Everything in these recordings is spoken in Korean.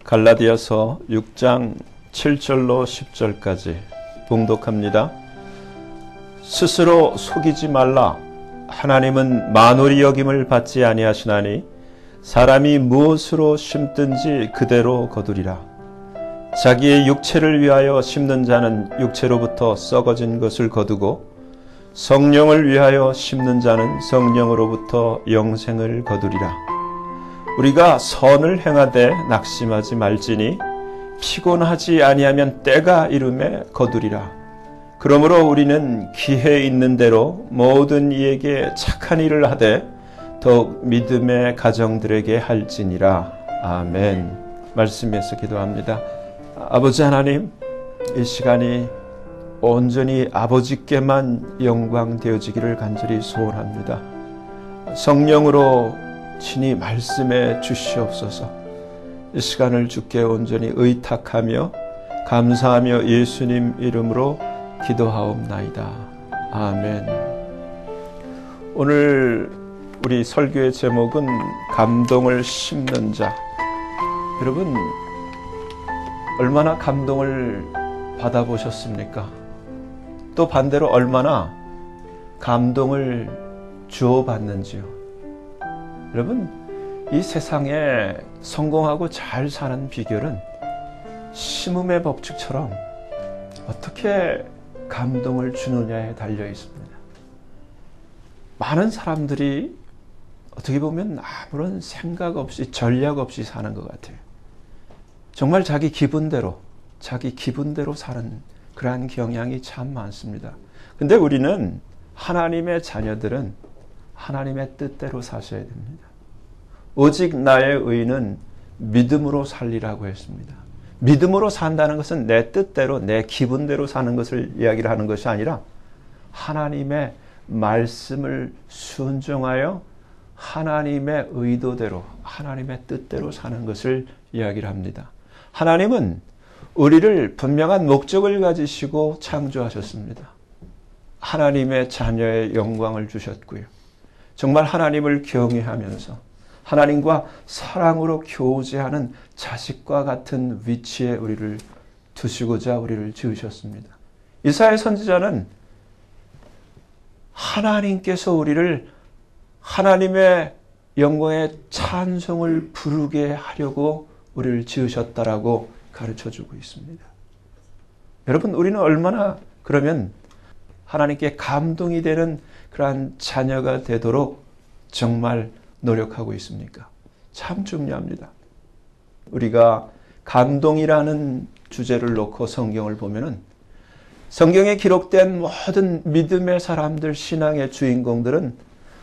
갈라디아서 6장 7절로 10절까지 봉독합니다. 스스로 속이지 말라. 하나님은 만홀이 여김을 받지 아니하시나니 사람이 무엇으로 심든지 그대로 거두리라. 자기의 육체를 위하여 심는 자는 육체로부터 썩어진 것을 거두고 성령을 위하여 심는 자는 성령으로부터 영생을 거두리라. 우리가 선을 행하되 낙심하지 말지니 피곤하지 아니하면 때가 이름에 거두리라. 그러므로 우리는 기회 있는 대로 모든 이에게 착한 일을 하되 더욱 믿음의 가정들에게 할지니라. 아멘. 말씀에서 기도합니다. 아버지 하나님, 이 시간이 온전히 아버지께만 영광 되어지기를 간절히 소원합니다. 성령으로 친히 말씀해 주시옵소서. 이 시간을 주께 온전히 의탁하며 감사하며 예수님 이름으로 기도하옵나이다. 아멘. 오늘 우리 설교의 제목은 감동을 심는 자. 여러분, 얼마나 감동을 받아보셨습니까? 또 반대로 얼마나 감동을 주어받는지요. 여러분, 이 세상에 성공하고 잘 사는 비결은 심음의 법칙처럼 어떻게 감동을 주느냐에 달려 있습니다. 많은 사람들이 어떻게 보면 아무런 생각 없이 전략 없이 사는 것 같아요. 정말 자기 기분대로 사는 그러한 경향이 참 많습니다. 근데 우리는 하나님의 자녀들은 하나님의 뜻대로 사셔야 됩니다. 오직 나의 의는 믿음으로 살리라고 했습니다. 믿음으로 산다는 것은 내 뜻대로 내 기분대로 사는 것을 이야기를 하는 것이 아니라 하나님의 말씀을 순종하여 하나님의 의도대로 하나님의 뜻대로 사는 것을 이야기를 합니다. 하나님은 우리를 분명한 목적을 가지시고 창조하셨습니다. 하나님의 자녀의 영광을 주셨고요. 정말 하나님을 경외하면서 하나님과 사랑으로 교제하는 자식과 같은 위치에 우리를 두시고자 우리를 지으셨습니다. 이사야 선지자는 하나님께서 우리를 하나님의 영광의 찬송을 부르게 하려고 우리를 지으셨다라고 가르쳐주고 있습니다. 여러분, 우리는 얼마나 그러면 하나님께 감동이 되는 그러한 자녀가 되도록 정말 노력하고 있습니까? 참 중요합니다. 우리가 감동이라는 주제를 놓고 성경을 보면은 성경에 기록된 모든 믿음의 사람들, 신앙의 주인공들은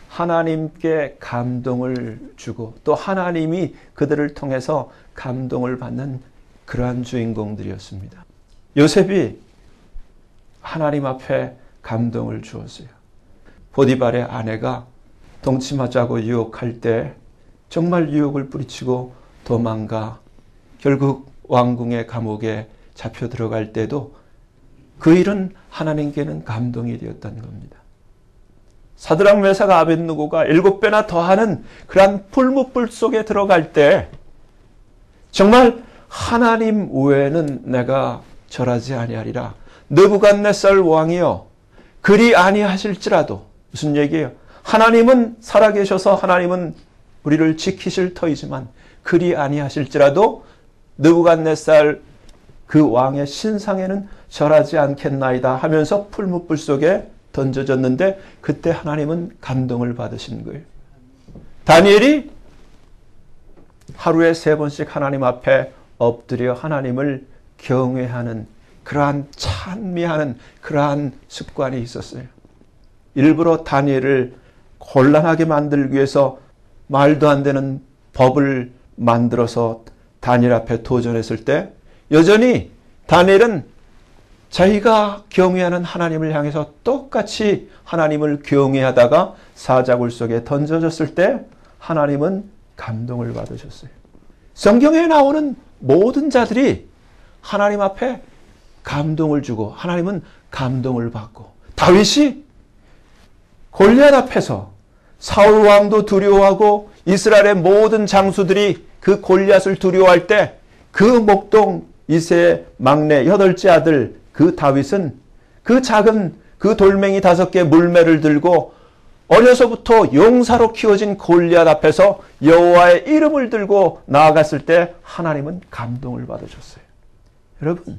하나님께 감동을 주고 또 하나님이 그들을 통해서 감동을 받는 그러한 주인공들이었습니다. 요셉이 하나님 앞에 감동을 주었어요. 보디발의 아내가 동침하자고 유혹할 때 정말 유혹을 뿌리치고 도망가 결국 왕궁의 감옥에 잡혀 들어갈 때도 그 일은 하나님께는 감동이 되었던 겁니다. 사드락 메삭 아벳느고가 7배나 더하는 그러한 풀무불 속에 들어갈 때 정말 하나님 외에는 내가 절하지 아니하리라. 느부갓네살 왕이여 그리 아니하실지라도, 무슨 얘기예요? 하나님은 살아계셔서 하나님은 우리를 지키실 터이지만 그리 아니하실지라도 느부갓네살 그 왕의 신상에는 절하지 않겠나이다 하면서 풀무불 속에 던져졌는데 그때 하나님은 감동을 받으신 거예요. 다니엘이 하루에 3번씩 하나님 앞에 엎드려 하나님을 경외하는 그러한 찬미하는 그러한 습관이 있었어요. 일부러 다니엘을 곤란하게 만들기 위해서 말도 안 되는 법을 만들어서 다니엘 앞에 도전했을 때 여전히 다니엘은 자기가 경외하는 하나님을 향해서 똑같이 하나님을 경외하다가 사자굴 속에 던져졌을 때 하나님은 감동을 받으셨어요. 성경에 나오는 모든 자들이 하나님 앞에 감동을 주고 하나님은 감동을 받고, 다윗이 골리앗 앞에서 사울 왕도 두려워하고 이스라엘의 모든 장수들이 그 골리앗을 두려워할 때 그 목동 이세의 막내 8째 아들 그 다윗은 그 작은 그 돌멩이 5개 물매를 들고 어려서부터 용사로 키워진 골리앗 앞에서 여호와의 이름을 들고 나아갔을 때 하나님은 감동을 받으셨어요. 여러분,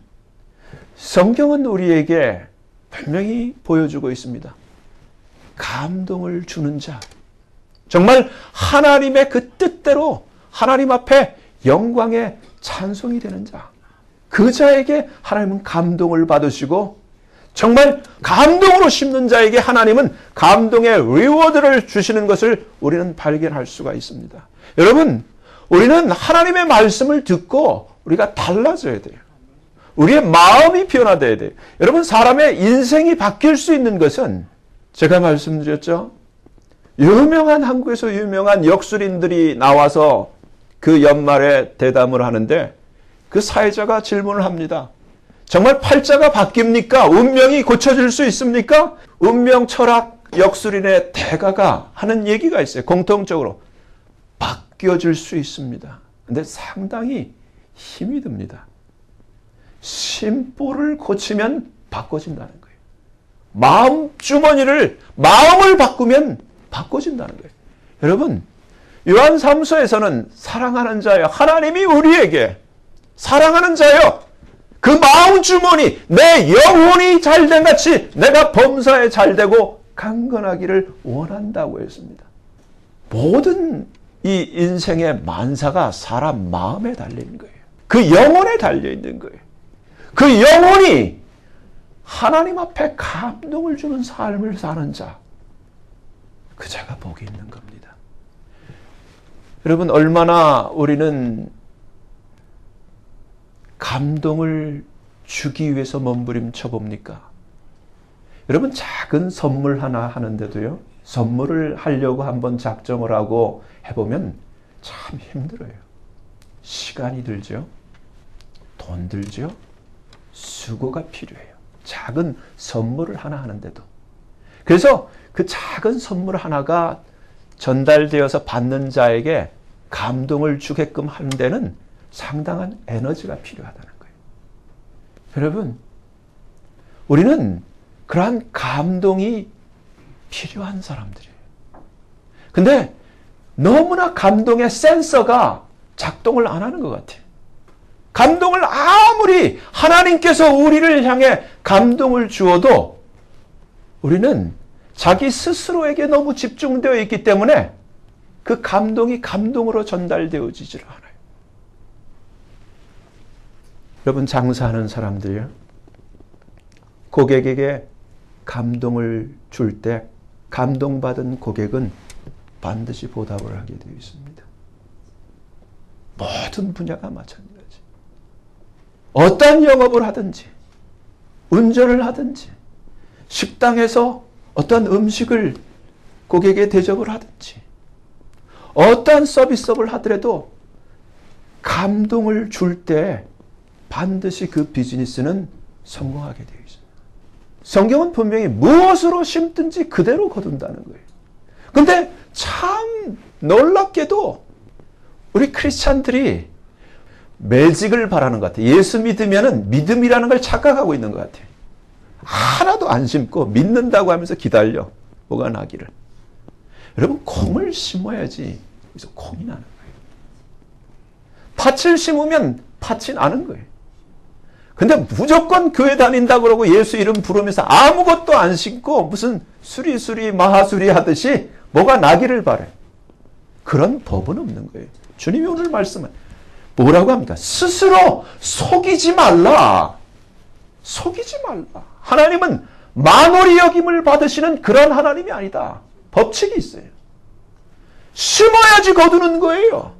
성경은 우리에게 분명히 보여주고 있습니다. 감동을 주는 자, 정말 하나님의 그 뜻대로 하나님 앞에 영광의 찬송이 되는 자, 그 자에게 하나님은 감동을 받으시고 정말 감동으로 심는 자에게 하나님은 감동의 리워드를 주시는 것을 우리는 발견할 수가 있습니다. 여러분, 우리는 하나님의 말씀을 듣고 우리가 달라져야 돼요. 우리의 마음이 변화돼야 돼요. 여러분, 사람의 인생이 바뀔 수 있는 것은 제가 말씀드렸죠. 유명한 한국에서 유명한 역술인들이 나와서 그 연말에 대담을 하는데 그 사회자가 질문을 합니다. 정말 팔자가 바뀝니까? 운명이 고쳐질 수 있습니까? 운명 철학 역술인의 대가가 하는 얘기가 있어요. 공통적으로 바뀌어질 수 있습니다. 근데 상당히 힘이 듭니다. 심보를 고치면 바꿔진다는 거예요. 마음을 바꾸면 바꿔진다는 거예요. 여러분, 요한 3서에서는 사랑하는 자여, 하나님이 우리에게 사랑하는 자여, 그 마음 주머니, 내 영혼이 잘된 같이 내가 범사에 잘되고 강건하기를 원한다고 했습니다. 모든 이 인생의 만사가 사람 마음에 달려있는 거예요. 그 영혼에 달려있는 거예요. 그 영혼이 하나님 앞에 감동을 주는 삶을 사는 자, 그 자가 복이 있는 겁니다. 여러분, 얼마나 우리는 감동을 주기 위해서 몸부림쳐 봅니까? 여러분, 작은 선물 하나 하는데도요, 선물을 하려고 한번 작정을 하고 해보면 참 힘들어요. 시간이 들죠. 돈 들죠. 수고가 필요해요. 작은 선물을 하나 하는데도. 그래서 그 작은 선물 하나가 전달되어서 받는 자에게 감동을 주게끔 하는 데는 상당한 에너지가 필요하다는 거예요. 여러분, 우리는 그러한 감동이 필요한 사람들이에요. 근데 너무나 감동의 센서가 작동을 안 하는 것 같아요. 감동을 아무리 하나님께서 우리를 향해 감동을 주어도 우리는 자기 스스로에게 너무 집중되어 있기 때문에 그 감동이 감동으로 전달되어지질 않아요. 여러분, 장사하는 사람들이요, 고객에게 감동을 줄 때 감동받은 고객은 반드시 보답을 하게 되어 있습니다. 모든 분야가 마찬가지. 어떠한 영업을 하든지, 운전을 하든지, 식당에서 어떠한 음식을 고객에게 대접을 하든지, 어떠한 서비스업을 하더라도 감동을 줄 때 반드시 그 비즈니스는 성공하게 되어 있습니다. 성경은 분명히 무엇으로 심든지 그대로 거둔다는 거예요. 그런데 참 놀랍게도 우리 크리스찬들이 매직을 바라는 것 같아요. 예수 믿으면은 믿음이라는 걸 착각하고 있는 것 같아요. 하나도 안 심고 믿는다고 하면서 기다려. 뭐가 나기를. 여러분, 콩을 심어야지 그래서 콩이 나는 거예요. 팥을 심으면 팥이 나는 거예요. 근데 무조건 교회 다닌다 그러고 예수 이름 부르면서 아무것도 안 심고 무슨 수리수리 마하수리 하듯이 뭐가 나기를 바래. 그런 법은 없는 거예요. 주님이 오늘 말씀은 뭐라고 합니까? 스스로 속이지 말라. 속이지 말라. 하나님은 만홀히 여김을 받으시는 그런 하나님이 아니다. 법칙이 있어요. 심어야지 거두는 거예요.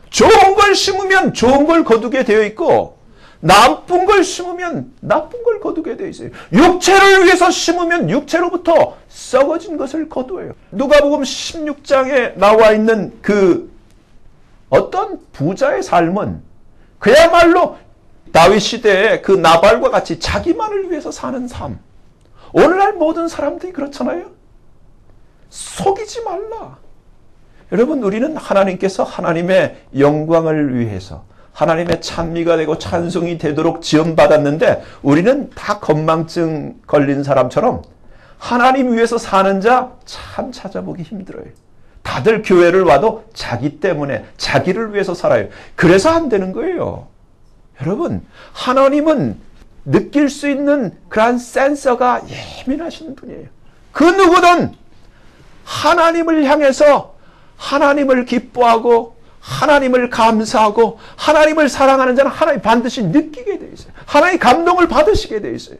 좋은 걸 심으면 좋은 걸 거두게 되어 있고 나쁜 걸 심으면 나쁜 걸 거두게 되어 있어요. 육체를 위해서 심으면 육체로부터 썩어진 것을 거두어요. 누가복음 16장에 나와 있는 그 어떤 부자의 삶은 그야말로 다윗 시대의 그 나발과 같이 자기만을 위해서 사는 삶. 오늘날 모든 사람들이 그렇잖아요. 속이지 말라. 여러분, 우리는 하나님께서 하나님의 영광을 위해서, 하나님의 찬미가 되고 찬송이 되도록 지원받았는데 우리는 다 건망증 걸린 사람처럼 하나님 위해서 사는 자 참 찾아보기 힘들어요. 다들 교회를 와도 자기 때문에 자기를 위해서 살아요. 그래서 안 되는 거예요. 여러분, 하나님은 느낄 수 있는 그러한 센서가 예민하신 분이에요. 그 누구든 하나님을 향해서 하나님을 기뻐하고 하나님을 감사하고 하나님을 사랑하는 자는 하나님 반드시 느끼게 되어 있어요. 하나님의 감동을 받으시게 되어 있어요.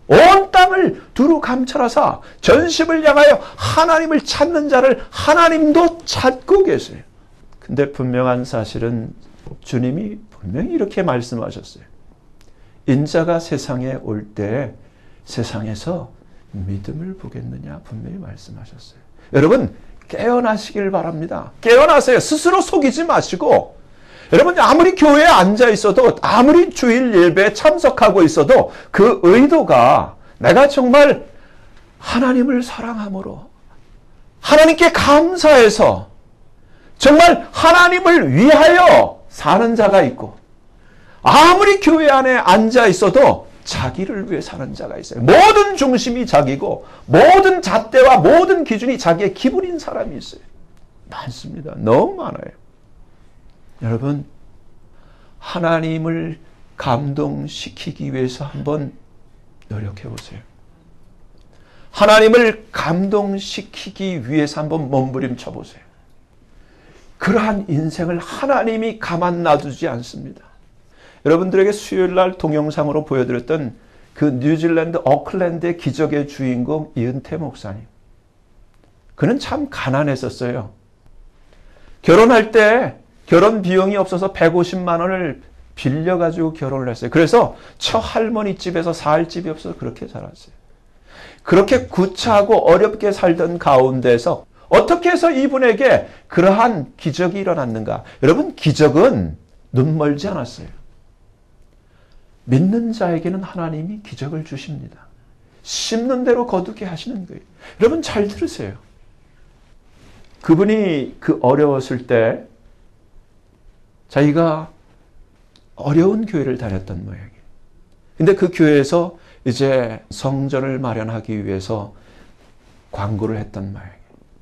온 땅을 두루 감찰하사 전심을 향하여 하나님을 찾는 자를 하나님도 찾고 계세요. 근데 분명한 사실은 주님이 분명히 이렇게 말씀하셨어요. 인자가 세상에 올 때 세상에서 믿음을 보겠느냐 분명히 말씀하셨어요. 여러분 깨어나시길 바랍니다. 깨어나세요. 스스로 속이지 마시고 여러분 아무리 교회에 앉아 있어도 아무리 주일 예배에 참석하고 있어도 그 의도가 내가 정말 하나님을 사랑함으로 하나님께 감사해서 정말 하나님을 위하여 사는 자가 있고 아무리 교회 안에 앉아 있어도 자기를 위해 사는 자가 있어요. 모든 중심이 자기고 모든 잣대와 모든 기준이 자기의 기분인 사람이 있어요. 많습니다. 너무 많아요. 여러분 하나님을 감동시키기 위해서 한번 노력해 보세요. 하나님을 감동시키기 위해서 한번 몸부림쳐 보세요. 그러한 인생을 하나님이 가만 놔두지 않습니다. 여러분들에게 수요일 날 동영상으로 보여드렸던 그 뉴질랜드 오클랜드의 기적의 주인공 이은태 목사님. 그는 참 가난했었어요. 결혼할 때 결혼 비용이 없어서 150만 원을 빌려가지고 결혼을 했어요. 그래서 처할머니 집에서 살 집이 없어서 그렇게 살았어요. 그렇게 구차하고 어렵게 살던 가운데서 어떻게 해서 이분에게 그러한 기적이 일어났는가? 여러분 기적은 눈 멀지 않았어요. 믿는 자에게는 하나님이 기적을 주십니다. 심는 대로 거두게 하시는 거예요. 여러분 잘 들으세요. 그분이 그 어려웠을 때 자기가 어려운 교회를 다녔던 모양이에요. 근데 그 교회에서 이제 성전을 마련하기 위해서 광고를 했던 모양이에요.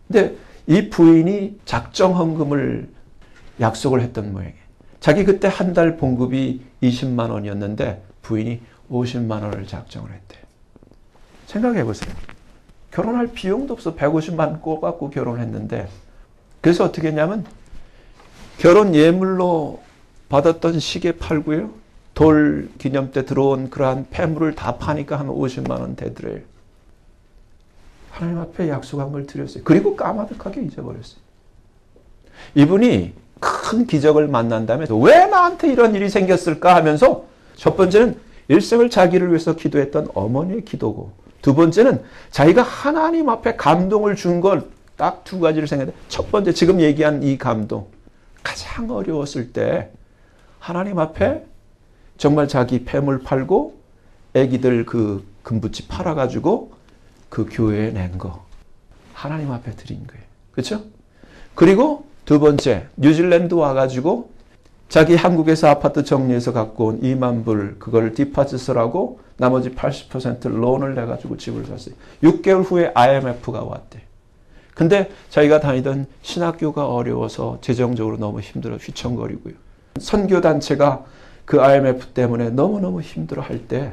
근데 이 부인이 작정 헌금을 약속을 했던 모양이에요. 자기 그때 한 달 봉급이 20만 원이었는데 부인이 50만 원을 작정을 했대요. 생각해 보세요. 결혼할 비용도 없어 150만 꿔갖고 결혼했는데 그래서 어떻게 했냐면 결혼 예물로 받았던 시계 팔고요. 돌 기념 때 들어온 그러한 폐물을 다 파니까 한 50만 원 되더래요. 하나님 앞에 약속한 걸 드렸어요. 그리고 까마득하게 잊어버렸어요. 이분이 큰 기적을 만난 다음에 왜 나한테 이런 일이 생겼을까 하면서 첫 번째는 일생을 자기를 위해서 기도했던 어머니의 기도고 두 번째는 자기가 하나님 앞에 감동을 준 걸 딱 두 가지를 생각했는데 첫 번째 지금 얘기한 이 감동 가장 어려웠을 때 하나님 앞에 정말 자기 폐물 팔고 애기들 그 금붙이 팔아가지고 그 교회에 낸 거 하나님 앞에 드린 거예요. 그렇죠? 그리고 두 번째 뉴질랜드 와가지고 자기 한국에서 아파트 정리해서 갖고 온 2만 불 그걸 디파짓을 하고 나머지 80% 론을 내가지고 집을 샀어요. 6개월 후에 IMF가 왔대. 근데 자기가 다니던 신학교가 어려워서 재정적으로 너무 힘들어 휘청거리고요. 선교단체가 그 IMF 때문에 너무너무 힘들어할 때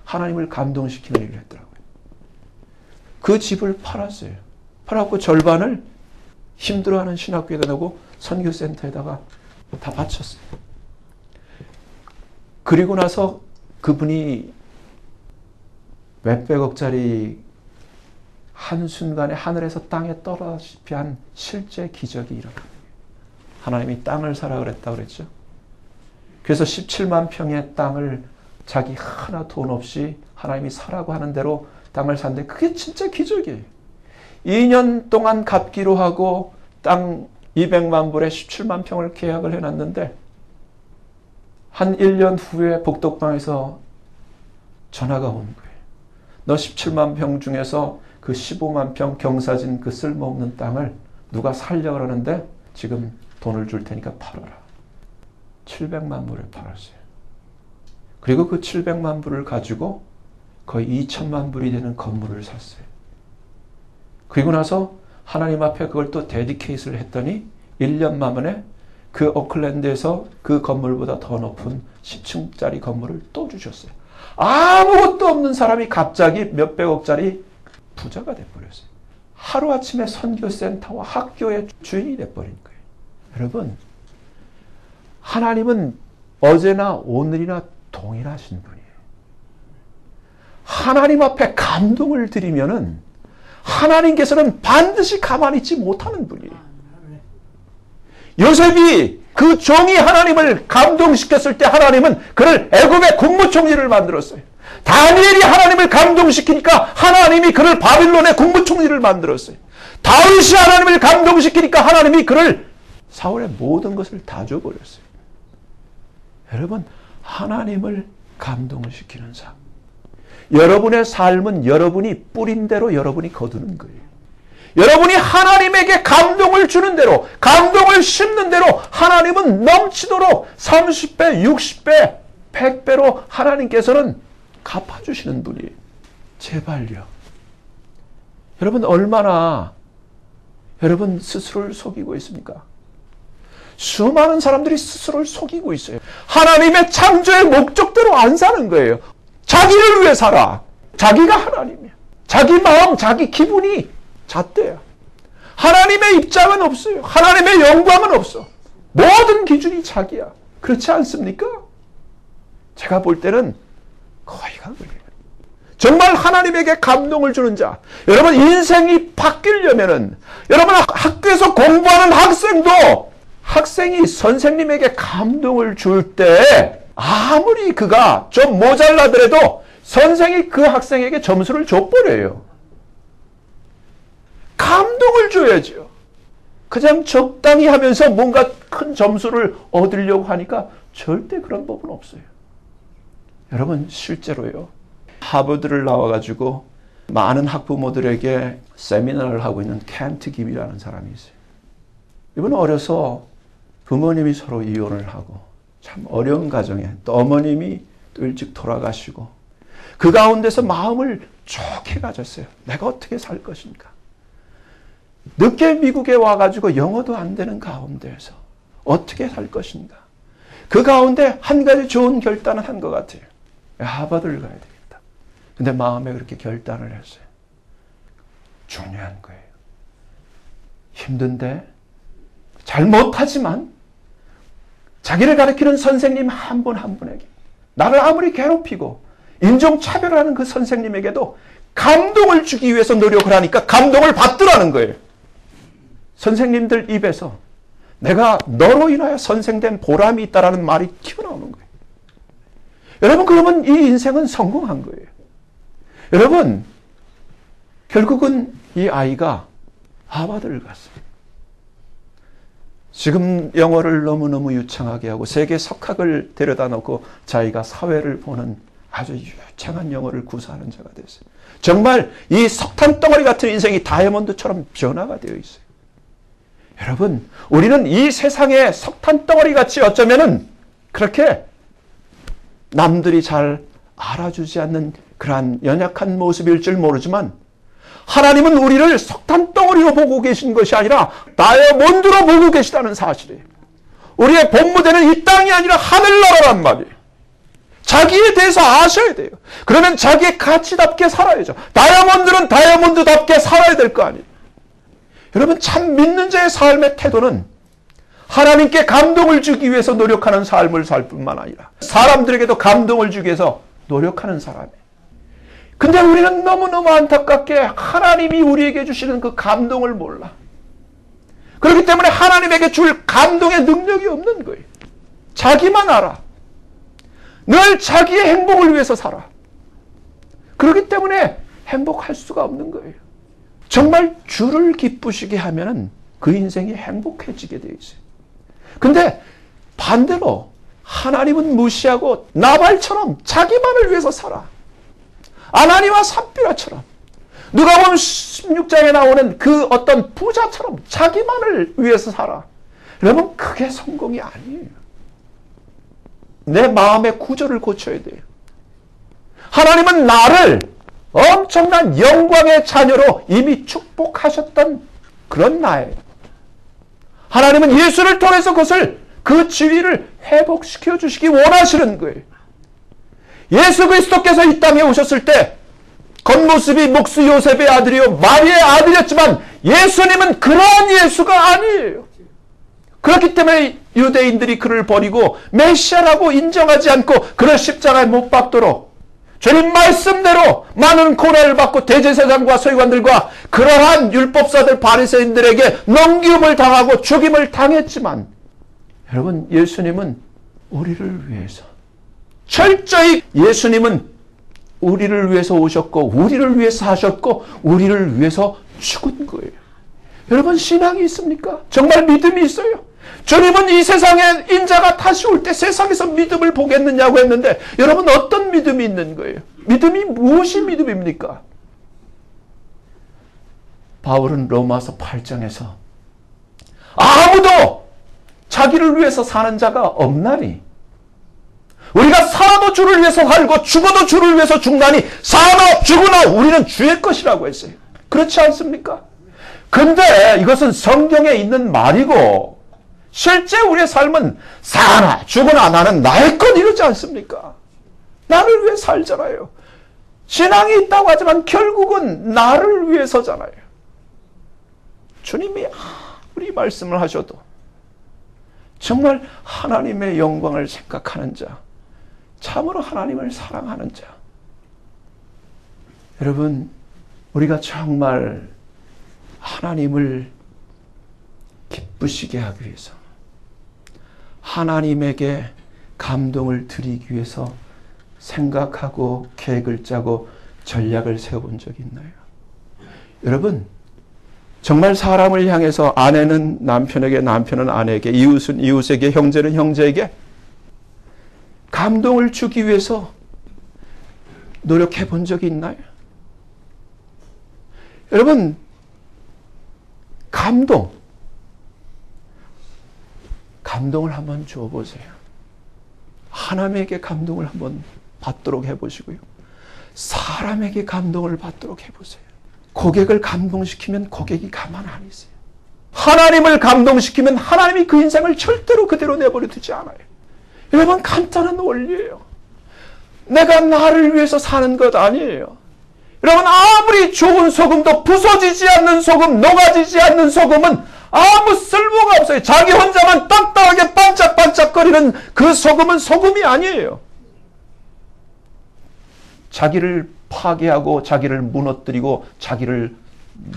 하나님을 감동시키는 일을 했더라고요. 그 집을 팔았어요. 팔았고 절반을 힘들어하는 신학교에다 놓고 선교센터에다가 다 바쳤어요. 그리고 나서 그분이 몇백억짜리 한순간에 하늘에서 땅에 떨어지다시피 한 실제 기적이 일어납니다. 하나님이 땅을 사라 그랬다고 그랬죠. 그래서 17만 평의 땅을 자기 하나 돈 없이 하나님이 사라고 하는 대로 땅을 샀는데 그게 진짜 기적이에요. 2년 동안 갚기로 하고 땅 200만 불에 17만 평을 계약을 해놨는데 한 1년 후에 복덕방에서 전화가 온 거예요. 너 17만 평 중에서 그 15만 평 경사진 그 쓸모없는 땅을 누가 살려고 그러는데 지금 돈을 줄 테니까 팔아라. 700만 불에 팔았어요. 그리고 그 700만 불을 가지고 거의 2천만 불이 되는 건물을 샀어요. 그리고 나서 하나님 앞에 그걸 또 데디케이트를 했더니 1년 만에 그 오클랜드에서 그 건물보다 더 높은 10층짜리 건물을 또 주셨어요. 아무것도 없는 사람이 갑자기 몇백억짜리 부자가 돼버렸어요. 하루아침에 선교센터와 학교의 주인이 돼버린 거예요. 여러분, 하나님은 어제나 오늘이나 동일하신 분이에요. 하나님 앞에 감동을 드리면은 하나님께서는 반드시 가만히 있지 못하는 분이에요. 요셉이 그 종이 하나님을 감동시켰을 때 하나님은 그를 애굽의 국무총리를 만들었어요. 다니엘이 하나님을 감동시키니까 하나님이 그를 바빌론의 국무총리를 만들었어요. 다윗이 하나님을 감동시키니까 하나님이 그를 사울의 모든 것을 다 줘버렸어요. 여러분, 하나님을 감동을 시키는 삶. 여러분의 삶은 여러분이 뿌린 대로 여러분이 거두는 거예요. 여러분이 하나님에게 감동을 주는 대로, 감동을 심는 대로 하나님은 넘치도록 30배, 60배, 100배로 하나님께서는 갚아주시는 분이에요. 제발요. 여러분, 얼마나 여러분 스스로를 속이고 있습니까? 수많은 사람들이 스스로를 속이고 있어요. 하나님의 창조의 목적대로 안 사는 거예요. 자기를 위해 살아. 자기가 하나님이야. 자기 마음, 자기 기분이 잣대야. 하나님의 입장은 없어요. 하나님의 영광은 없어. 모든 기준이 자기야. 그렇지 않습니까? 제가 볼 때는 거의가 그래요. 정말 하나님에게 감동을 주는 자. 여러분, 인생이 바뀌려면은 여러분 학교에서 공부하는 학생도 학생이 선생님에게 감동을 줄 때 아무리 그가 좀 모자라더라도 선생이 그 학생에게 점수를 줘버려요. 감동을 줘야죠. 그냥 적당히 하면서 뭔가 큰 점수를 얻으려고 하니까 절대 그런 법은 없어요. 여러분, 실제로요. 하버드를 나와가지고 많은 학부모들에게 세미나를 하고 있는 켄트 김이라는 사람이 있어요. 이분은 어려서 부모님이 서로 이혼을 하고 참 어려운 가정에 또 어머님이 또 일찍 돌아가시고 그 가운데서 마음을 좋게 가졌어요. 내가 어떻게 살 것인가. 늦게 미국에 와가지고 영어도 안 되는 가운데에서 어떻게 살 것인가. 그 가운데 한 가지 좋은 결단을 한 것 같아요. 하버드를 가야 되겠다. 근데 마음에 그렇게 결단을 했어요. 중요한 거예요. 힘든데 잘 못하지만 자기를 가르치는 선생님 한 분 한 분에게 나를 아무리 괴롭히고 인종차별하는 그 선생님에게도 감동을 주기 위해서 노력을 하니까 감동을 받더라는 거예요. 선생님들 입에서 내가 너로 인하여 선생된 보람이 있다라는 말이 튀어나오는 거예요. 여러분, 그러면 이 인생은 성공한 거예요. 여러분, 결국은 이 아이가 하버드를 갔어요. 지금 영어를 너무너무 유창하게 하고 세계 석학을 데려다 놓고 자기가 사회를 보는 아주 유창한 영어를 구사하는 자가 됐어요. 정말 이 석탄 덩어리 같은 인생이 다이아몬드처럼 변화가 되어 있어요. 여러분, 우리는 이 세상의 석탄 덩어리 같이 어쩌면은 그렇게 남들이 잘 알아주지 않는 그러한 연약한 모습일 줄 모르지만 하나님은 우리를 석탄 덩어리로 보고 계신 것이 아니라 다이아몬드로 보고 계시다는 사실이에요. 우리의 본무대는 이 땅이 아니라 하늘나라란 말이에요. 자기에 대해서 아셔야 돼요. 그러면 자기의 가치답게 살아야죠. 다이아몬드는 다이아몬드답게 살아야 될 거 아니에요. 여러분, 참 믿는 자의 삶의 태도는 하나님께 감동을 주기 위해서 노력하는 삶을 살 뿐만 아니라 사람들에게도 감동을 주기 위해서 노력하는 사람이에요. 근데 우리는 너무너무 안타깝게 하나님이 우리에게 주시는 그 감동을 몰라. 그렇기 때문에 하나님에게 줄 감동의 능력이 없는 거예요. 자기만 알아. 늘 자기의 행복을 위해서 살아. 그렇기 때문에 행복할 수가 없는 거예요. 정말 주를 기쁘시게 하면 그 인생이 행복해지게 되어 있어요. 근데 반대로 하나님은 무시하고 나발처럼 자기만을 위해서 살아. 아나니와 삽비라처럼 누가복음 16장에 나오는 그 어떤 부자처럼 자기만을 위해서 살아. 여러분, 그게 성공이 아니에요. 내 마음의 구조를 고쳐야 돼요. 하나님은 나를 엄청난 영광의 자녀로 이미 축복하셨던 그런 나예요. 하나님은 예수를 통해서 그 지위를 회복시켜 주시기 원하시는 거예요. 예수 그리스도께서 이 땅에 오셨을 때 겉모습이 목수 요셉의 아들이요 마리아의 아들이었지만 예수님은 그러한 예수가 아니에요. 그렇기 때문에 유대인들이 그를 버리고 메시아라고 인정하지 않고 그를 십자가에 못 박도록 주님 말씀대로 많은 고난을 받고 대제사장과 서기관들과 그러한 율법사들 바리새인들에게 넘김을 당하고 죽임을 당했지만 여러분, 예수님은 우리를 위해서 철저히 예수님은 우리를 위해서 오셨고 우리를 위해서 하셨고 우리를 위해서 죽은 거예요. 여러분, 신앙이 있습니까? 정말 믿음이 있어요? 주님은 이 세상에 인자가 다시 올 때 세상에서 믿음을 보겠느냐고 했는데 여러분, 어떤 믿음이 있는 거예요? 믿음이 무엇이 믿음입니까? 바울은 로마서 8장에서 아무도 자기를 위해서 사는 자가 없나니 우리가 살아도 주를 위해서 살고 죽어도 주를 위해서 죽나니 사나 죽으나 우리는 주의 것이라고 했어요. 그렇지 않습니까? 근데 이것은 성경에 있는 말이고 실제 우리의 삶은 사나 죽으나 나는 나의 것 이러지 않습니까? 나를 위해 살잖아요. 신앙이 있다고 하지만 결국은 나를 위해서잖아요. 주님이 아무리 말씀을 하셔도 정말 하나님의 영광을 생각하는 자, 참으로 하나님을 사랑하는 자. 여러분, 우리가 정말 하나님을 기쁘시게 하기 위해서 하나님에게 감동을 드리기 위해서 생각하고 계획을 짜고 전략을 세워본 적이 있나요? 여러분, 정말 사람을 향해서 아내는 남편에게, 남편은 아내에게, 이웃은 이웃에게, 형제는 형제에게 감동을 주기 위해서 노력해 본 적이 있나요? 여러분, 감동을 한번 줘보세요. 하나님에게 감동을 한번 받도록 해보시고요. 사람에게 감동을 받도록 해보세요. 고객을 감동시키면 고객이 가만 안 있어요. 하나님을 감동시키면 하나님이 그 인생을 절대로 그대로 내버려 두지 않아요. 여러분, 간단한 원리예요. 내가 나를 위해서 사는 것 아니에요. 여러분, 아무리 좋은 소금도 부서지지 않는 소금, 녹아지지 않는 소금은 아무 쓸모가 없어요. 자기 혼자만 딱딱하게 반짝반짝거리는 그 소금은 소금이 아니에요. 자기를 파괴하고 자기를 무너뜨리고 자기를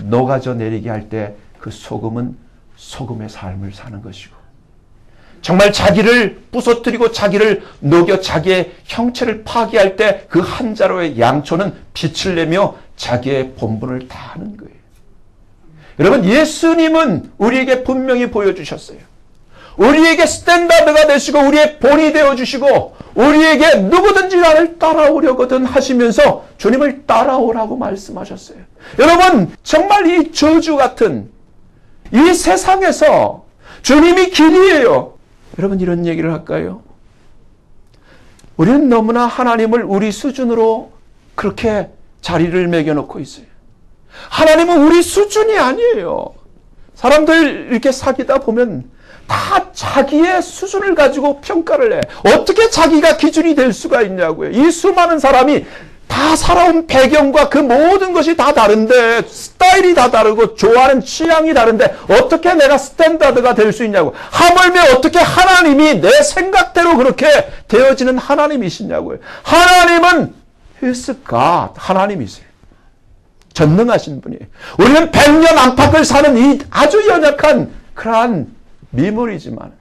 녹아져 내리게 할 때 그 소금은 소금의 삶을 사는 것이고, 정말 자기를 부서뜨리고 자기를 녹여 자기의 형체를 파괴할 때 그 한 자루의 양초는 빛을 내며 자기의 본분을 다하는 거예요. 여러분, 예수님은 우리에게 분명히 보여주셨어요. 우리에게 스탠다드가 되시고 우리의 본이 되어주시고 우리에게 누구든지 나를 따라오려거든 하시면서 주님을 따라오라고 말씀하셨어요. 여러분, 정말 이 저주 같은 이 세상에서 주님이 길이에요. 여러분, 이런 얘기를 할까요? 우리는 너무나 하나님을 우리 수준으로 그렇게 자리를 매겨놓고 있어요. 하나님은 우리 수준이 아니에요. 사람들 이렇게 사귀다 보면 다 자기의 수준을 가지고 평가를 해. 어떻게 자기가 기준이 될 수가 있냐고요. 이 수많은 사람이 다 살아온 배경과 그 모든 것이 다 다른데, 스타일이 다 다르고 좋아하는 취향이 다른데 어떻게 내가 스탠다드가 될 수 있냐고. 하물며 어떻게 하나님이 내 생각대로 그렇게 되어지는 하나님이시냐고요. 하나님은 He's God, 하나님이세요. 전능하신 분이에요. 우리는 100년 안팎을 사는 이 아주 연약한 그러한 미물이지만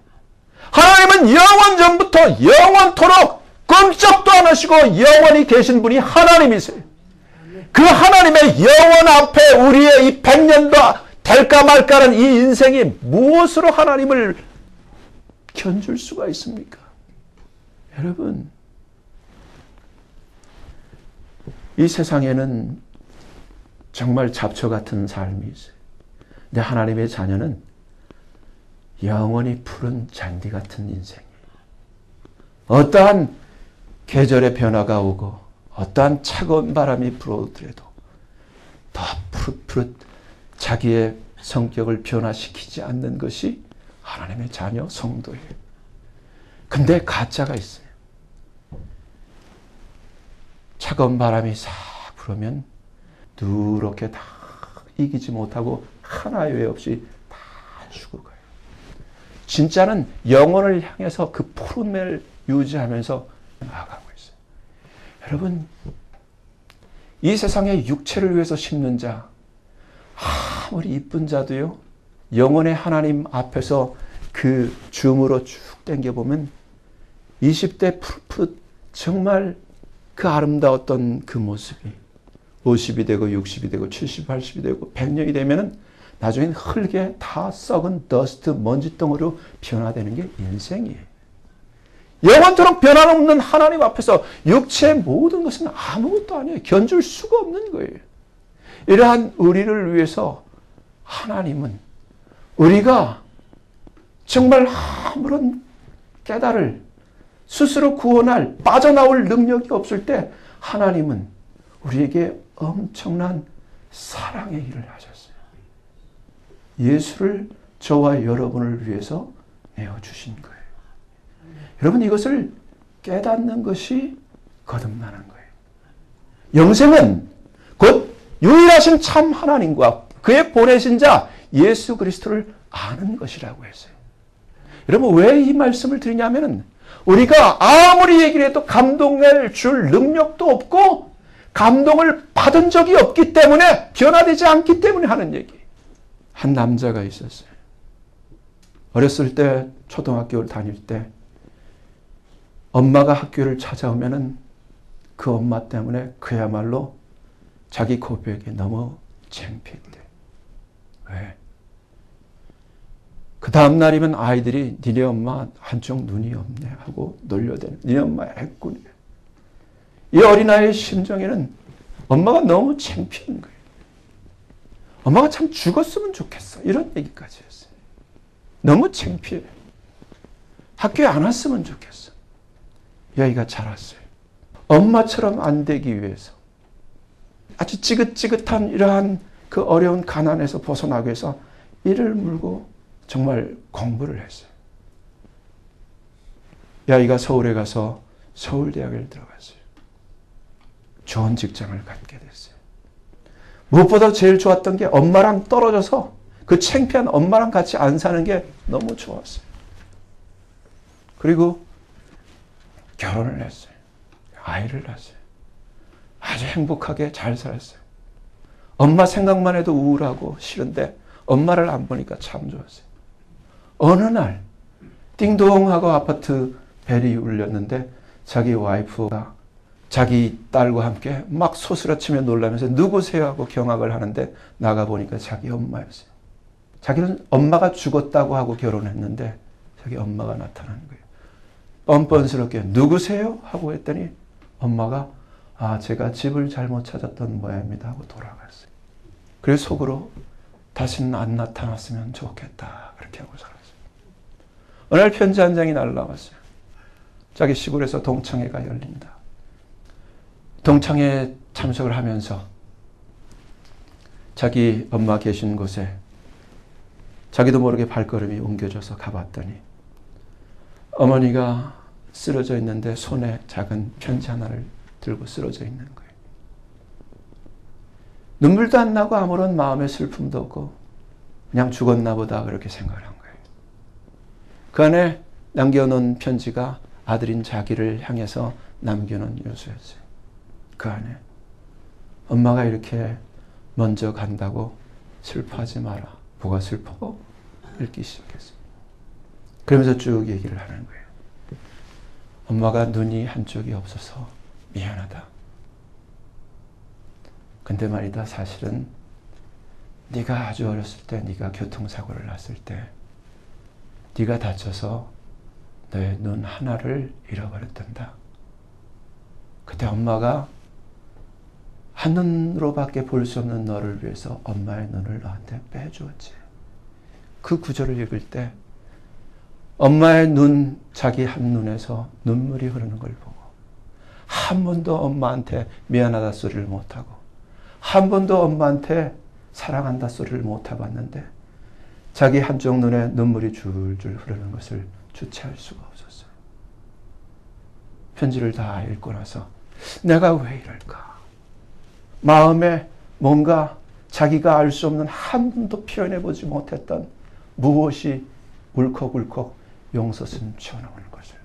하나님은 영원 전부터 영원토록 꼼짝도 안 하시고 영원히 계신 분이 하나님이세요. 그 하나님의 영원 앞에 우리의 이 100년도 될까 말까는 이 인생이 무엇으로 하나님을 견줄 수가 있습니까? 여러분, 이 세상에는 정말 잡초 같은 삶이 있어요. 근데 하나님의 자녀는 영원히 푸른 잔디 같은 인생이에요. 어떠한 계절의 변화가 오고 어떠한 차가운 바람이 불어오더라도 더 푸릇푸릇 자기의 성격을 변화시키지 않는 것이 하나님의 자녀 성도예요. 근데 가짜가 있어요. 차가운 바람이 싹 불으면 누렇게 다 이기지 못하고 하나 예외 없이 다 죽어가요. 진짜는 영혼을 향해서 그 푸른매를 유지하면서 나아가고 있어요. 여러분, 이 세상에 육체를 위해서 심는 자, 아무리 이쁜 자도요, 영혼의 하나님 앞에서 그 줌으로 쭉 당겨보면 20대 푸릇푸릇 정말 그 아름다웠던 그 모습이 50이 되고 60이 되고 70, 80이 되고 100년이 되면은 나중엔 흙에 다 썩은 더스트 먼지덩어리로 변화되는 게 인생이에요. 영원토록 변함없는 하나님 앞에서 육체의 모든 것은 아무것도 아니에요. 견줄 수가 없는 거예요. 이러한 우리를 위해서 하나님은 우리가 정말 아무런 깨달을 스스로 구원할 빠져나올 능력이 없을 때 하나님은 우리에게 엄청난 사랑의 일을 하셨어요. 예수를 저와 여러분을 위해서 내어주신 거예요. 여러분, 이것을 깨닫는 것이 거듭나는 거예요. 영생은 곧 유일하신 참 하나님과 그의 보내신 자 예수 그리스도를 아는 것이라고 했어요. 여러분, 왜 이 말씀을 드리냐면은 우리가 아무리 얘기를 해도 감동을 줄 능력도 없고 감동을 받은 적이 없기 때문에, 변화되지 않기 때문에 하는 얘기. 한 남자가 있었어요. 어렸을 때 초등학교를 다닐 때 엄마가 학교를 찾아오면은 그 엄마 때문에 그야말로 자기 고백에 너무 창피했대. 왜? 그 다음 날이면 아이들이 니네 엄마 한쪽 눈이 없네 하고 놀려대는, 니네 엄마 애꾸네. 이 어린아이의 심정에는 엄마가 너무 창피한 거예요. 엄마가 참 죽었으면 좋겠어. 이런 얘기까지 했어요. 너무 창피해. 학교에 안 왔으면 좋겠어. 이 아이가 자랐어요. 엄마처럼 안 되기 위해서 아주 지긋지긋한 이러한 그 어려운 가난에서 벗어나기 위해서 이를 물고 정말 공부를 했어요. 이 아이가 서울에 가서 서울대학을 들어갔어요. 좋은 직장을 갖게 됐어요. 무엇보다 제일 좋았던 게 엄마랑 떨어져서 그 창피한 엄마랑 같이 안 사는 게 너무 좋았어요. 그리고 결혼을 했어요. 아이를 낳았어요. 아주 행복하게 잘 살았어요. 엄마 생각만 해도 우울하고 싫은데 엄마를 안 보니까 참 좋았어요. 어느 날 띵동하고 아파트 벨이 울렸는데 자기 와이프가 자기 딸과 함께 막 소스라치며 놀라면서 누구세요 하고 경악을 하는데 나가보니까 자기 엄마였어요. 자기는 엄마가 죽었다고 하고 결혼했는데 자기 엄마가 나타나는 거예요. 뻔뻔스럽게 누구세요? 하고 했더니 엄마가 제가 집을 잘못 찾았던 모양입니다 하고 돌아갔어요. 그래서 속으로 다시는 안 나타났으면 좋겠다 그렇게 하고 살았어요. 어느 날 편지 한 장이 날라왔어요. 자기 시골에서 동창회가 열린다. 동창회에 참석을 하면서 자기 엄마 계신 곳에 자기도 모르게 발걸음이 옮겨져서 가봤더니 어머니가 쓰러져 있는데 손에 작은 편지 하나를 들고 쓰러져 있는 거예요. 눈물도 안 나고 아무런 마음의 슬픔도 없고 그냥 죽었나 보다 그렇게 생각을 한 거예요. 그 안에 남겨놓은 편지가 아들인 자기를 향해서 남겨놓은 요소였어요. 그 안에 엄마가 이렇게 먼저 간다고 슬퍼하지 마라. 뭐가 슬퍼? 읽기 시작했어요. 그러면서 쭉 얘기를 하는 거예요. 엄마가 눈이 한쪽이 없어서 미안하다. 근데 말이다, 사실은 네가 아주 어렸을 때 네가 교통사고를 났을 때 네가 다쳐서 너의 눈 하나를 잃어버렸단다. 그때 엄마가 한눈으로밖에 볼 수 없는 너를 위해서 엄마의 눈을 너한테 빼주었지. 그 구절을 읽을 때 엄마의 눈, 자기 한눈에서 눈물이 흐르는 걸 보고 한 번도 엄마한테 미안하다 소리를 못하고 한 번도 엄마한테 사랑한다 소리를 못하고 왔는데 자기 한쪽 눈에 눈물이 줄줄 흐르는 것을 주체할 수가 없었어요. 편지를 다 읽고 나서 내가 왜 이럴까? 마음에 뭔가 자기가 알 수 없는 한 번도 표현해보지 못했던 무엇이 울컥울컥 용서슴 튀어나오는 것을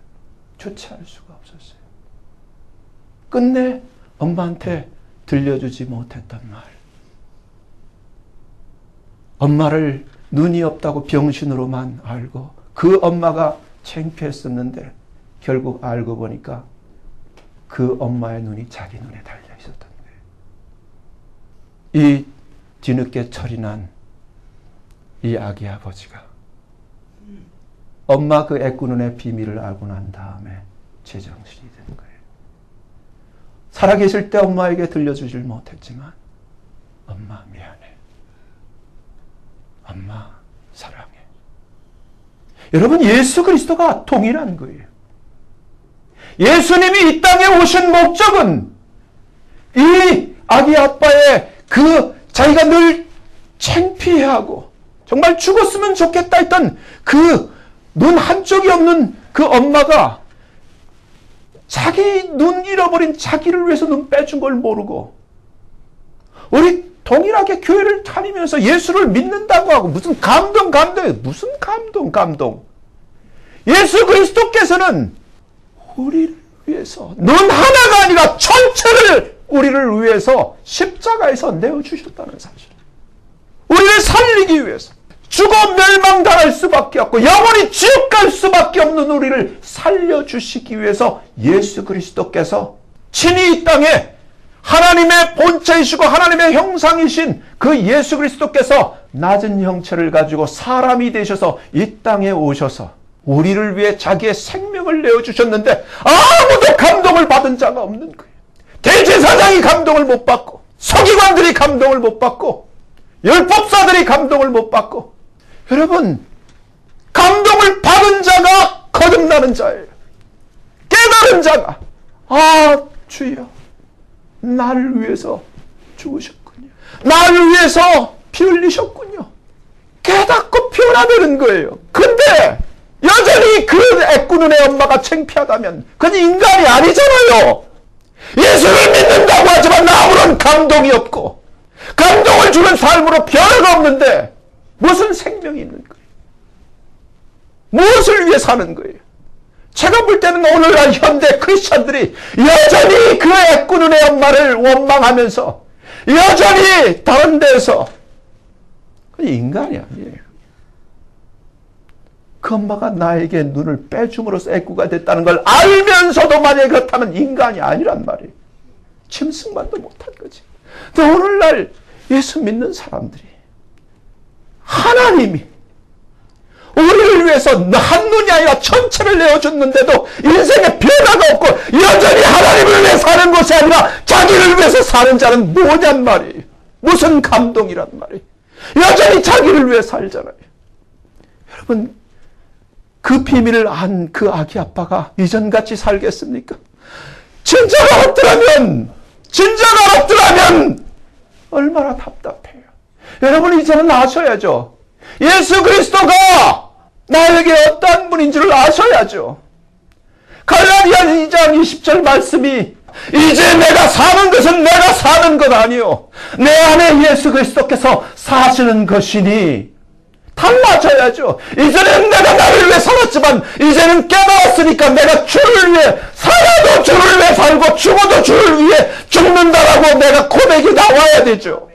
주체할 수가 없었어요. 끝내 엄마한테 들려주지 못했던 말. 엄마를 눈이 없다고 병신으로만 알고 그 엄마가 창피했었는데 결국 알고 보니까 그 엄마의 눈이 자기 눈에 달려 있었던 거예요. 이 뒤늦게 철이 난 이 아기 아버지가 엄마 그 애꾸눈의 비밀을 알고 난 다음에 제정신이 된 거예요. 살아계실 때 엄마에게 들려주질 못했지만 엄마 미안해. 엄마 사랑해. 여러분 예수 그리스도가 동일한 거예요. 예수님이 이 땅에 오신 목적은 이 아기 아빠의 그 자기가 늘 창피해하고 정말 죽었으면 좋겠다 했던 그 눈 한쪽이 없는 그 엄마가 자기 눈 잃어버린 자기를 위해서 눈 빼준 걸 모르고 우리 동일하게 교회를 다니면서 예수를 믿는다고 하고 무슨 감동 무슨 감동 예수 그리스도께서는 우리를 위해서 눈 하나가 아니라 전체를 우리를 위해서 십자가에서 내어주셨다는 사실. 우리를 살리기 위해서 죽어 멸망당할 수밖에 없고 영원히 지옥 갈 수밖에 없는 우리를 살려주시기 위해서 예수 그리스도께서 친히 이 땅에 하나님의 본체이시고 하나님의 형상이신 그 예수 그리스도께서 낮은 형체를 가지고 사람이 되셔서 이 땅에 오셔서 우리를 위해 자기의 생명을 내어주셨는데 아무도 감동을 받은 자가 없는 거예요. 대제사장이 감동을 못 받고 서기관들이 감동을 못 받고 율법사들이 감동을 못 받고 여러분 감동을 받은 자가 거듭나는 자예요. 깨달은 자가 주여 나를 위해서 죽으셨군요. 나를 위해서 피 흘리셨군요. 깨닫고 변화되는 거예요. 근데 여전히 그 애꾸눈의 엄마가 창피하다면 그건 인간이 아니잖아요. 예수를 믿는다고 하지만 아무런 감동이 없고 감동을 주는 삶으로 변화가 없는데 무슨 생명이 있는 거예요? 무엇을 위해 사는 거예요? 제가 볼 때는 오늘날 현대 크리스찬들이 여전히 그 애꾸눈의 엄마를 원망하면서 여전히 다른 데서 인간이 아니에요. 그 엄마가 나에게 눈을 빼줌으로써 애꾸가 됐다는 걸 알면서도 만약에 그렇다면 인간이 아니란 말이에요. 짐승만도 못한 거지. 근데 오늘날 예수 믿는 사람들이 하나님이 우리를 위해서 한 눈이 아니라 전체를 내어줬는데도 인생에 변화가 없고 여전히 하나님을 위해 사는 것이 아니라 자기를 위해서 사는 자는 뭐냔 말이에요. 무슨 감동이란 말이에요. 여전히 자기를 위해 살잖아요. 여러분 그 비밀을 안 그 아기 아빠가 이전같이 살겠습니까? 진짜가 없더라면 얼마나 답답해요. 여러분 이제는 아셔야죠. 예수 그리스도가 나에게 어떠한 분인 줄 아셔야죠. 갈라디아 2장 20절 말씀이 이제 내가 사는 것은 내가 사는 것 아니요 내 안에 예수 그리스도께서 사시는 것이니 달라져야죠. 이제는 내가 나를 위해 살았지만 이제는 깨달았으니까 내가 주를 위해 살아도 주를 위해 살고 죽어도 주를 위해 죽는다라고 내가 고백이 나와야 되죠.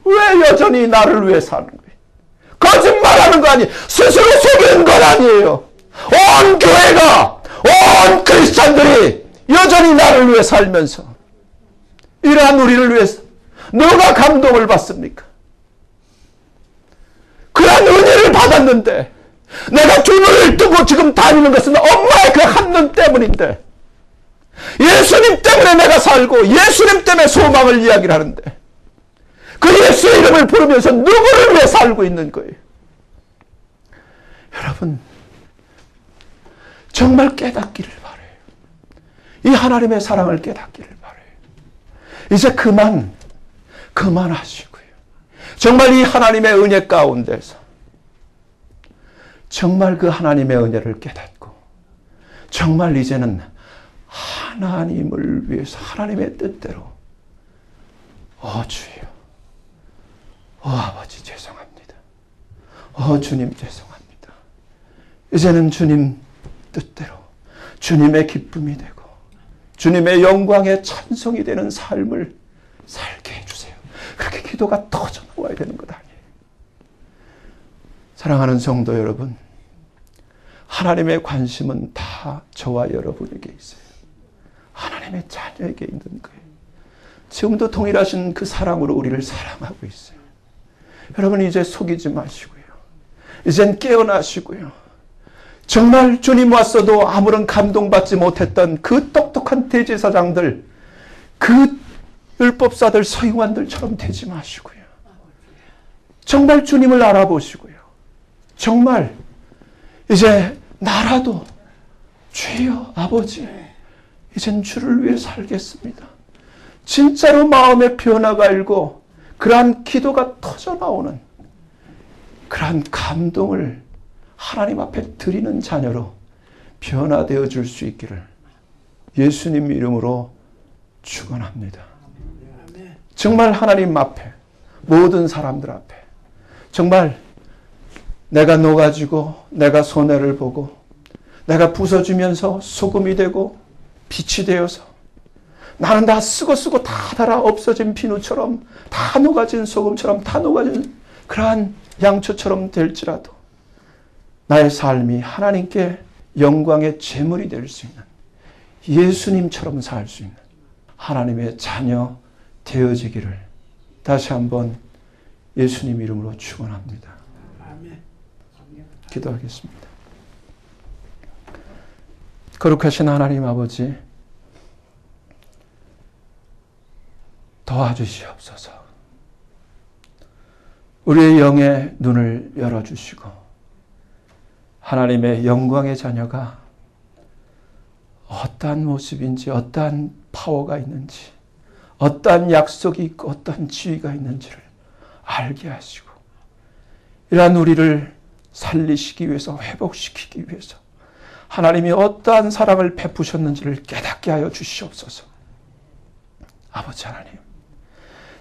왜 여전히 나를 위해 사는 거예요? 거짓말하는 거 아니에요. 스스로 속이는 건 아니에요. 온 교회가 온 크리스찬들이 여전히 나를 위해 살면서 이러한 우리를 위해서 누가 감동을 받습니까? 그런 은혜를 받았는데 내가 두 눈을 뜨고 지금 다니는 것은 엄마의 그 한눈 때문인데 예수님 때문에 내가 살고 예수님 때문에 소망을 이야기를 하는데 그 예수의 이름을 부르면서 누구를 위해 살고 있는 거예요? 여러분 정말 깨닫기를 바라요. 이 하나님의 사랑을 깨닫기를 바라요. 이제 그만하시고요. 정말 이 하나님의 은혜 가운데서 정말 그 하나님의 은혜를 깨닫고 정말 이제는 하나님을 위해서 하나님의 뜻대로 주여, 아버지 죄송합니다. 주님 죄송합니다. 이제는 주님 뜻대로 주님의 기쁨이 되고 주님의 영광의 찬송이 되는 삶을 살게 해주세요. 그렇게 기도가 터져나와야 되는 것 아니에요. 사랑하는 성도 여러분, 하나님의 관심은 다 저와 여러분에게 있어요. 하나님의 자녀에게 있는 거예요. 지금도 동일하신 그 사랑으로 우리를 사랑하고 있어요. 여러분 이제 속이지 마시고요. 이젠 깨어나시고요. 정말 주님 왔어도 아무런 감동받지 못했던 그 똑똑한 대제사장들, 그 율법사들, 서기관들처럼 되지 마시고요. 정말 주님을 알아보시고요. 정말 이제 나라도 주여 아버지 이젠 주를 위해 살겠습니다. 진짜로 마음의 변화가 일고 그러한 기도가 터져나오는 그러한 감동을 하나님 앞에 드리는 자녀로 변화되어 줄 수 있기를 예수님 이름으로 축원합니다. 정말 하나님 앞에 모든 사람들 앞에 정말 내가 녹아지고 내가 손해를 보고 내가 부서지면서 소금이 되고 빛이 되어서 나는 다 쓰고 다 닳아 없어진 비누처럼 다 녹아진 소금처럼 다 녹아진 그러한 양초처럼 될지라도 나의 삶이 하나님께 영광의 제물이 될 수 있는 예수님처럼 살 수 있는 하나님의 자녀 되어지기를 다시 한번 예수님 이름으로 축원합니다. 기도하겠습니다. 거룩하신 하나님 아버지, 도와주시옵소서. 우리의 영의 눈을 열어주시고 하나님의 영광의 자녀가 어떠한 모습인지, 어떠한 파워가 있는지, 어떠한 약속이 있고 어떠한 지위가 있는지를 알게 하시고 이러한 우리를 살리시기 위해서, 회복시키기 위해서 하나님이 어떠한 사랑을 베푸셨는지를 깨닫게 하여 주시옵소서. 아버지 하나님,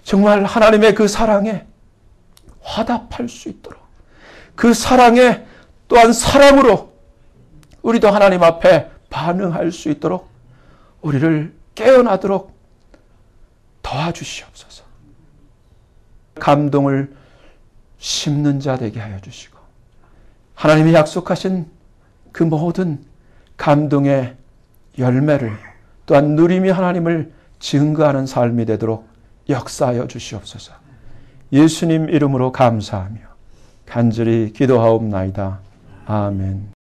정말 하나님의 그 사랑에 화답할 수 있도록 그 사랑에 또한 사랑으로 우리도 하나님 앞에 반응할 수 있도록 우리를 깨어나도록 도와주시옵소서. 감동을 심는 자 되게 하여 주시고 하나님이 약속하신 그 모든 감동의 열매를 또한 누리며 하나님을 증거하는 삶이 되도록 역사하여 주시옵소서. 예수님 이름으로 감사하며 간절히 기도하옵나이다. 아멘.